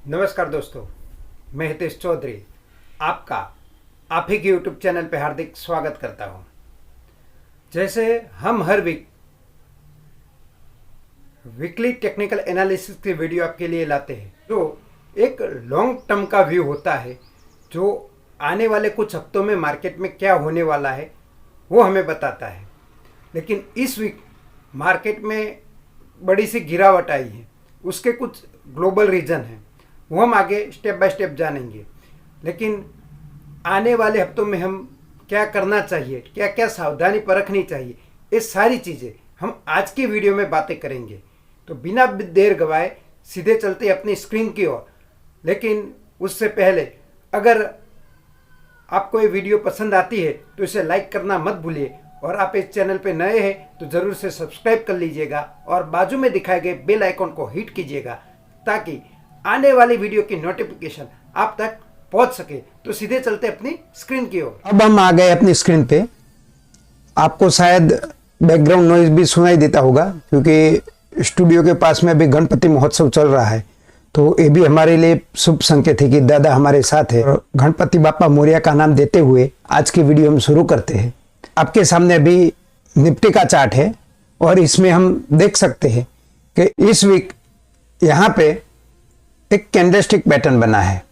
नमस्कार दोस्तों, मैं हितेश चौधरी आपका आप ही के यूट्यूब चैनल पे हार्दिक स्वागत करता हूं। जैसे हम हर वीकली टेक्निकल एनालिसिस की वीडियो आपके लिए लाते हैं, जो एक लॉन्ग टर्म का व्यू होता है, जो आने वाले कुछ हफ्तों में मार्केट में क्या होने वाला है वो हमें बताता है। लेकिन इस वीक मार्केट में बड़ी सी गिरावट आई है, उसके कुछ ग्लोबल रीजन हैं, वो हम आगे स्टेप बाय स्टेप जानेंगे। लेकिन आने वाले हफ्तों में हम क्या करना चाहिए, क्या क्या सावधानी परखनी चाहिए, ये सारी चीज़ें हम आज की वीडियो में बातें करेंगे। तो बिना देर गवाए सीधे चलते अपनी स्क्रीन की ओर। लेकिन उससे पहले अगर आपको ये वीडियो पसंद आती है तो इसे लाइक करना मत भूलिए, और आप इस चैनल पे नए हैं तो ज़रूर से सब्सक्राइब कर लीजिएगा और बाजू में दिखाए गए बेल आइकन को हिट कीजिएगा, ताकि आने वाली वीडियो की नोटिफिकेशन आप तक पहुंच सके। तो सीधे चलते अपनी स्क्रीन की ओर। अब हम आ गए अपनी स्क्रीन पे। आपको शायद बैकग्राउंड नॉइज भी सुनाई देता होगा, क्योंकि स्टूडियो के पास में अभी गणपति महोत्सव चल रहा है। तो ये भी हमारे लिए शुभ संकेत है कि दादा हमारे साथ है। और गणपति बापा मोरिया का नाम देते हुए आज की वीडियो हम शुरू करते हैं। आपके सामने अभी निफ्टी का चार्ट है, और इसमें हम देख सकते हैं कि इस वीक यहाँ पे एक कैंडलस्टिक पैटर्न बना है,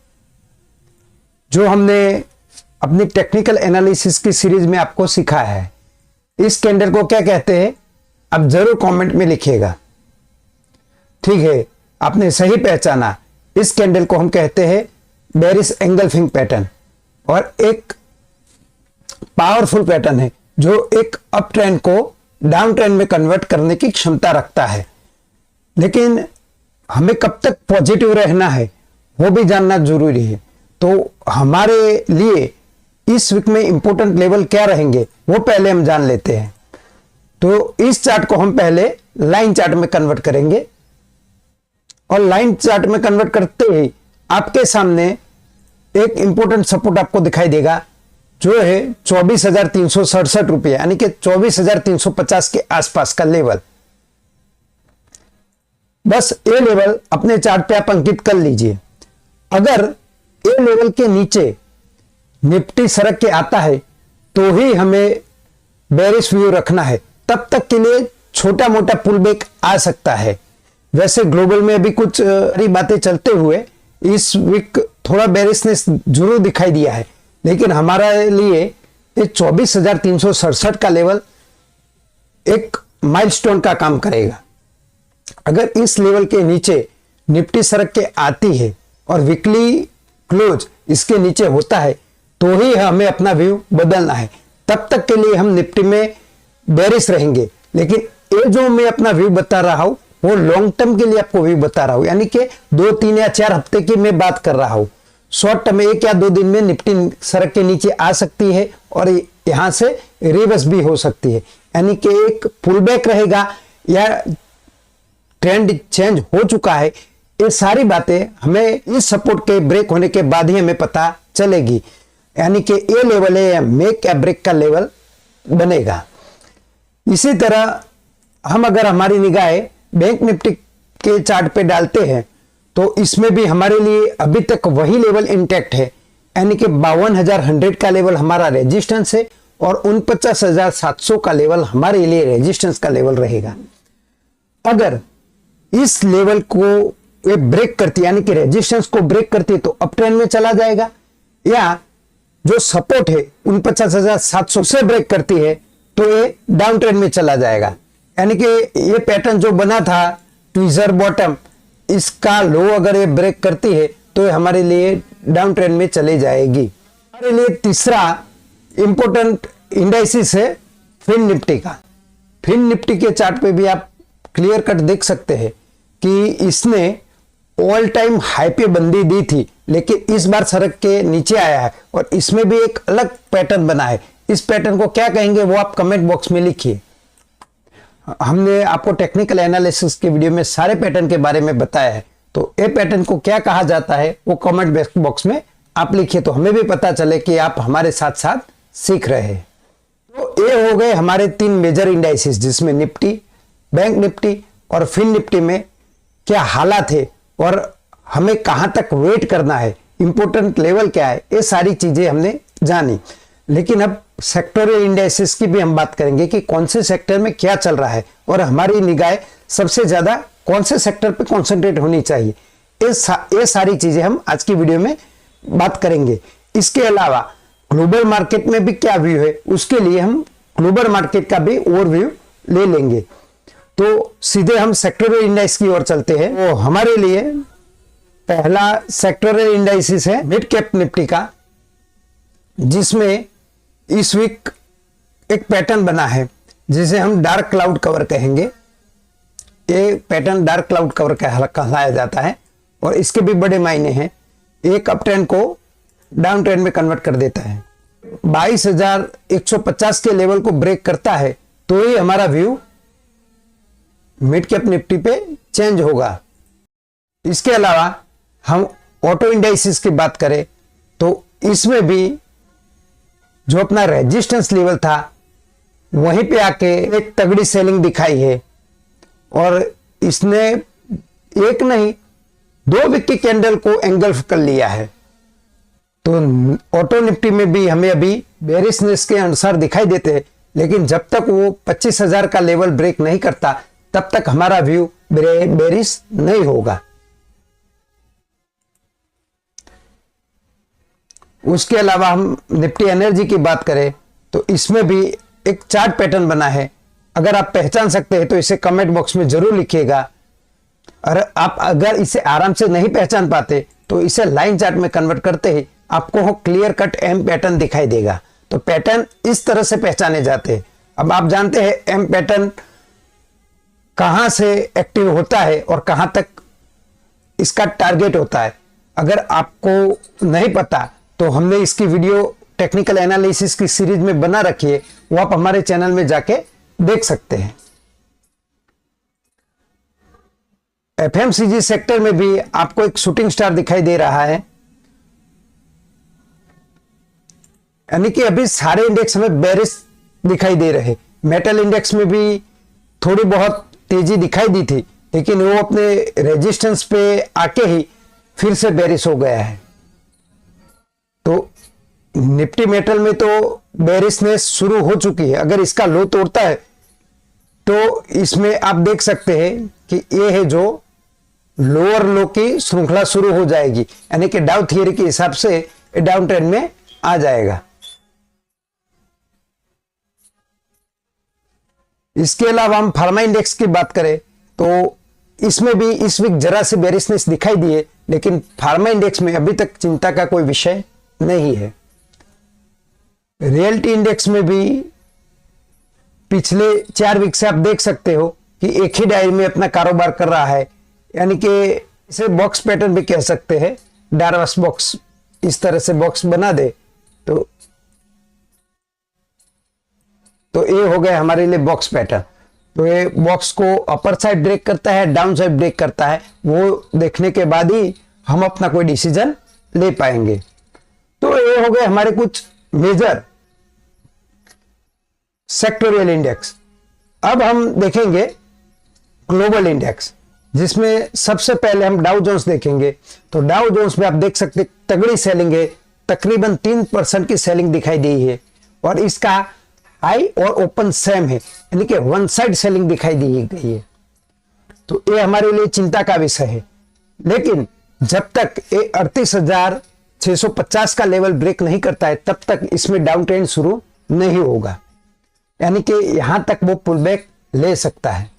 जो हमने अपनी टेक्निकल एनालिसिस की सीरीज में आपको सिखाया है। इस कैंडल को क्या कहते हैं आप जरूर कमेंट में लिखिएगा। ठीक है, आपने सही पहचाना। इस कैंडल को हम कहते हैं बेरिश एंगल्फिंग पैटर्न, और एक पावरफुल पैटर्न है जो एक अप ट्रेंड को डाउन ट्रेंड में कन्वर्ट करने की क्षमता रखता है। लेकिन हमें कब तक पॉजिटिव रहना है वो भी जानना जरूरी है। तो हमारे लिए इस वीक में इंपॉर्टेंट लेवल क्या रहेंगे वो पहले हम जान लेते हैं। तो इस चार्ट को हम पहले लाइन चार्ट में कन्वर्ट करेंगे, और लाइन चार्ट में कन्वर्ट करते ही आपके सामने एक इंपॉर्टेंट सपोर्ट आपको दिखाई देगा, जो है 24,367 रुपये, यानी कि 24,350 के आसपास का लेवल। बस ये लेवल अपने चार्ट पे आप अंकित कर लीजिए। अगर ये लेवल के नीचे निफ्टी सरक के आता है तो ही हमें बेरिश व्यू रखना है। तब तक के लिए छोटा मोटा पुल बैक आ सकता है। वैसे ग्लोबल में अभी कुछ बातें चलते हुए इस वीक थोड़ा बेरिशनेस जरूर दिखाई दिया है, लेकिन हमारे लिए ये 24,367 का लेवल एक माइलस्टोन का काम करेगा। अगर इस लेवल के नीचे निफ्टी सरक के आती है और वीकली क्लोज इसके नीचे होता है तो ही हमें अपना व्यू बदलना है। तब तक के लिए हम निफ्टी में बेरिश रहेंगे। लेकिन ये जो मैं अपना व्यू बता रहा हूं वो लॉन्ग टर्म के लिए आपको व्यू बता रहा हूं, यानी कि 2, 3 या 4 हफ्ते की मैं बात कर रहा हूं। शॉर्ट टर्म में 1 या 2 दिन में निफ्टी सरक के नीचे आ सकती है और यहां से रिवर्स भी हो सकती है, यानी कि एक पुल बैक रहेगा या ट्रेंड चेंज हो चुका है। ये सारी बातें हमें इस सपोर्ट के ब्रेक होने के बाद ही हमें पता चलेगी, यानी कि ये लेवल है या मेक या ब्रेक का लेवल बनेगा। इसी तरह हम अगर हमारी निगाहें बैंक निफ्टी के चार्ट पे डालते हैं तो इसमें भी हमारे लिए अभी तक वही लेवल इंटैक्ट है, यानी कि 52,100 का लेवल हमारा रेजिस्टेंस है और 49,700 का लेवल हमारे लिए रेजिस्टेंस का लेवल रहेगा। अगर इस लेवल को ये ब्रेक करती है, यानी कि रेजिस्टेंस को ब्रेक करती है, तो अप ट्रेंड में चला जाएगा, या जो सपोर्ट है 49,700 से ब्रेक करती है तो ये डाउन ट्रेंड में चला जाएगा। यानी कि ये पैटर्न जो बना था ट्विजर बॉटम, इसका लो अगर ये ब्रेक करती है तो ये हमारे लिए डाउन ट्रेंड में चली जाएगी। हमारे लिए तीसरा इंपॉर्टेंट इंडाइसिस है फिन निफ्टी का। फिन निफ्टी के चार्ट पे भी आप क्लियर कट देख सकते हैं कि इसने ऑल टाइम हाई पे बंदी दी थी, लेकिन इस बार सरक के नीचे आया है और इसमें भी एक अलग पैटर्न बना है। इस पैटर्न को क्या कहेंगे वो आप कमेंट बॉक्स में लिखिए। हमने आपको टेक्निकल एनालिसिस के वीडियो में सारे पैटर्न के बारे में बताया है, तो ये पैटर्न को क्या कहा जाता है वो कमेंट बॉक्स में आप लिखिए, तो हमें भी पता चले कि आप हमारे साथ साथ सीख रहे हैं। तो ये हो गए हमारे 3 मेजर इंडाइसिस, जिसमें निफ्टी, बैंक निफ्टी और फिन निफ्टी में क्या हालात है और हमें कहां तक वेट करना है, इंपॉर्टेंट लेवल क्या है, ये सारी चीजें हमने जानी। लेकिन अब सेक्टोरियल इंडाइसिस की भी हम बात करेंगे कि कौन से सेक्टर में क्या चल रहा है और हमारी निगाहें सबसे ज्यादा कौन से सेक्टर पे कॉन्सेंट्रेट होनी चाहिए। ये सारी चीजें हम आज की वीडियो में बात करेंगे। इसके अलावा ग्लोबल मार्केट में भी क्या व्यू है, उसके लिए हम ग्लोबल मार्केट का भी ओवरव्यू ले लेंगे। तो सीधे हम सेक्टोरियल इंडाइस की ओर चलते हैं। तो हमारे लिए पहला सेक्टोरियल इंडाइसिस है मिड कैप निफ्टी का, जिसमें इस वीक एक पैटर्न बना है जिसे हम डार्क क्लाउड कवर कहेंगे। ये पैटर्न डार्क क्लाउड कवर कहलाया जाता है और इसके भी बड़े मायने हैं। एक अप ट्रेंड को डाउन ट्रेंड में कन्वर्ट कर देता है। 22,150 के लेवल को ब्रेक करता है तो ही हमारा व्यू मिड कैप निफ्टी पे चेंज होगा। इसके अलावा हम ऑटो इंडाइसिस की बात करें तो इसमें भी जो अपना रेजिस्टेंस लेवल था वहीं पे आके एक तगड़ी सेलिंग दिखाई है और इसने एक नहीं 2 वीक की कैंडल को एंगल्फ कर लिया है। तो ऑटो निफ्टी में भी हमें अभी बेरिशनेस के अनुसार दिखाई देते हैं, लेकिन जब तक वो 25,000 का लेवल ब्रेक नहीं करता तब तक हमारा व्यू बेरिश नहीं होगा। उसके अलावा हम निफ्टी एनर्जी की बात करें तो इसमें भी एक चार्ट पैटर्न बना है। अगर आप पहचान सकते हैं तो इसे कमेंट बॉक्स में जरूर लिखिएगा। और आप अगर इसे आराम से नहीं पहचान पाते तो इसे लाइन चार्ट में कन्वर्ट करते ही आपको क्लियर कट एम पैटर्न दिखाई देगा। तो पैटर्न इस तरह से पहचाने जाते हैं। अब आप जानते हैं एम पैटर्न कहां से एक्टिव होता है और कहां तक इसका टारगेट होता है। अगर आपको नहीं पता तो हमने इसकी वीडियो टेक्निकल एनालिसिस की सीरीज में बना रखी है, वो आप हमारे चैनल में जाके देख सकते हैं। एफएमसीजी सेक्टर में भी आपको एक शूटिंग स्टार दिखाई दे रहा है, यानी कि अभी सारे इंडेक्स हमें बेरिश दिखाई दे रहे। मेटल इंडेक्स में भी थोड़ी बहुत तेजी दिखाई दी थी, लेकिन वो अपने रेजिस्टेंस पे आके ही फिर से बेरिश हो गया है। तो निफ्टी मेटल में तो बेरिशनेस शुरू हो चुकी है। अगर इसका लो तोड़ता है तो इसमें आप देख सकते हैं कि ये है जो लोअर लो की श्रृंखला शुरू हो जाएगी, यानी कि डाउ थियरी के हिसाब से डाउन ट्रेंड में आ जाएगा। इसके अलावा हम फार्मा इंडेक्स की बात करें तो इसमें भी इस वीक जरा से बेरिशनेस दिखाई दी है, लेकिन फार्मा इंडेक्स में अभी तक चिंता का कोई विषय नहीं है। रियल्टी इंडेक्स में भी पिछले 4 वीक से आप देख सकते हो कि एक ही डायरी में अपना कारोबार कर रहा है, यानी कि इसे बॉक्स पैटर्न भी कह सकते हैं। डार्वस बॉक्स इस तरह से बॉक्स बना दे तो ये हो गया हमारे लिए बॉक्स पैटर्न। तो ये बॉक्स को अपर साइड ब्रेक करता है, डाउन साइड ब्रेक करता है, वो देखने के बाद ही हम अपना कोई डिसीजन ले पाएंगे। तो ये हो गए हमारे कुछ मेजर सेक्टोरियल इंडेक्स। अब हम देखेंगे ग्लोबल इंडेक्स, जिसमें सबसे पहले हम डाउ जोन्स देखेंगे। तो डाउ जोन्स में आप देख सकते तगड़ी सेलिंग है, तकरीबन 3% की सेलिंग दिखाई दी है और इसका हाई और ओपन सेम है, यानी कि वन साइड सेलिंग दिखाई दी गई है। तो ये हमारे लिए चिंता का विषय है। लेकिन जब तक ये 38,650 का लेवल ब्रेक नहीं करता है तब तक इसमें डाउन ट्रेंड शुरू नहीं होगा, यानी कि यहां तक वो पुल बैक ले सकता है।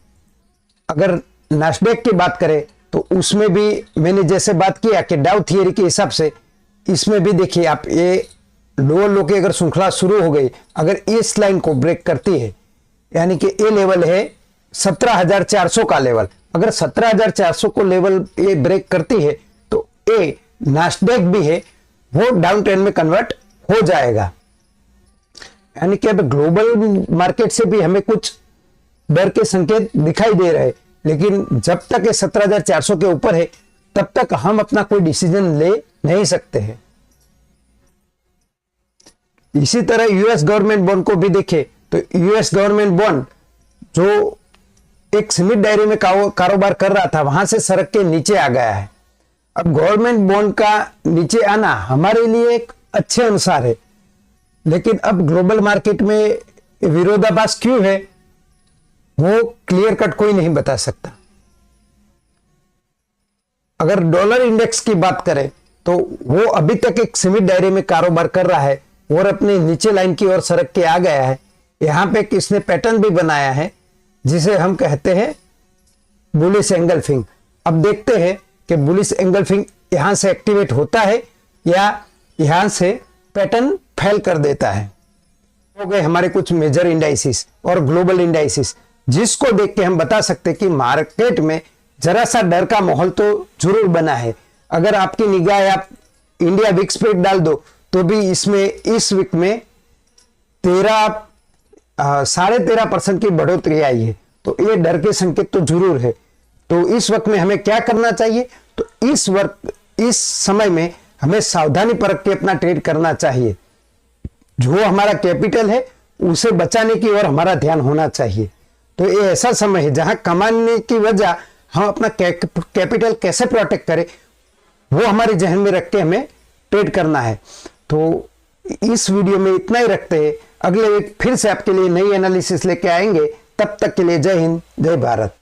अगर नास्डैक की बात करें तो उसमें भी मैंने जैसे बात किया कि डाउ थियरी के हिसाब से इसमें भी देखिए आप, ये लोअर लो की अगर श्रृंखला शुरू हो गई, अगर इस लाइन को ब्रेक करती है, यानी कि ये लेवल है 17,400 का लेवल। अगर 17,400 को लेवल ये ब्रेक करती है तो ये नास्डैक भी है वो डाउन ट्रेंड में कन्वर्ट हो जाएगा। यानी कि अब ग्लोबल मार्केट से भी हमें कुछ डर के संकेत दिखाई दे रहे, लेकिन जब तक ये 17,400 के ऊपर है तब तक हम अपना कोई डिसीजन ले नहीं सकते हैं। इसी तरह यूएस गवर्नमेंट बॉन्ड को भी देखें तो यूएस गवर्नमेंट बॉन्ड जो एक सीमित दायरे में कारोबार कर रहा था वहां से सड़क के नीचे आ गया है। अब गवर्नमेंट बॉन्ड का नीचे आना हमारे लिए एक अच्छे अनुसार है, लेकिन अब ग्लोबल मार्केट में विरोधाभास क्यों है वो क्लियर कट कोई नहीं बता सकता। अगर डॉलर इंडेक्स की बात करें तो वो अभी तक एक सीमित दायरे में कारोबार कर रहा है और अपने नीचे लाइन की ओर सरक के आ गया है। यहां पे इसने पैटर्न भी बनाया है जिसे हम कहते हैं बुलिश एंगल्फिंग। अब देखते हैं कि बुलिश एंगल्फिंग यहां से एक्टिवेट होता है या यहां से पैटर्न फेल कर देता है। हो गए हमारे कुछ मेजर इंडाइसिस और ग्लोबल इंडाइसिस, जिसको देख के हम बता सकते कि मार्केट में जरा सा डर का माहौल तो जरूर बना है। अगर आपकी निगाह आप इंडिया विक्स पे डाल दो तो भी इसमें इस वीक में 13.5% की बढ़ोतरी आई है, तो ये डर के संकेत तो जरूर है। तो इस वक्त में हमें क्या करना चाहिए, तो इस समय में हमें सावधानी परख के अपना ट्रेड करना चाहिए। जो हमारा कैपिटल है उसे बचाने की ओर हमारा ध्यान होना चाहिए। तो ये ऐसा समय है जहां कमाने की वजह हम अपना कैपिटल कैसे प्रोटेक्ट करें वो हमारे जहन में रख के हमें ट्रेड करना है। तो इस वीडियो में इतना ही रखते हैं। अगले वीक फिर से आपके लिए नई एनालिसिस लेके आएंगे। तब तक के लिए जय हिंद, जय भारत।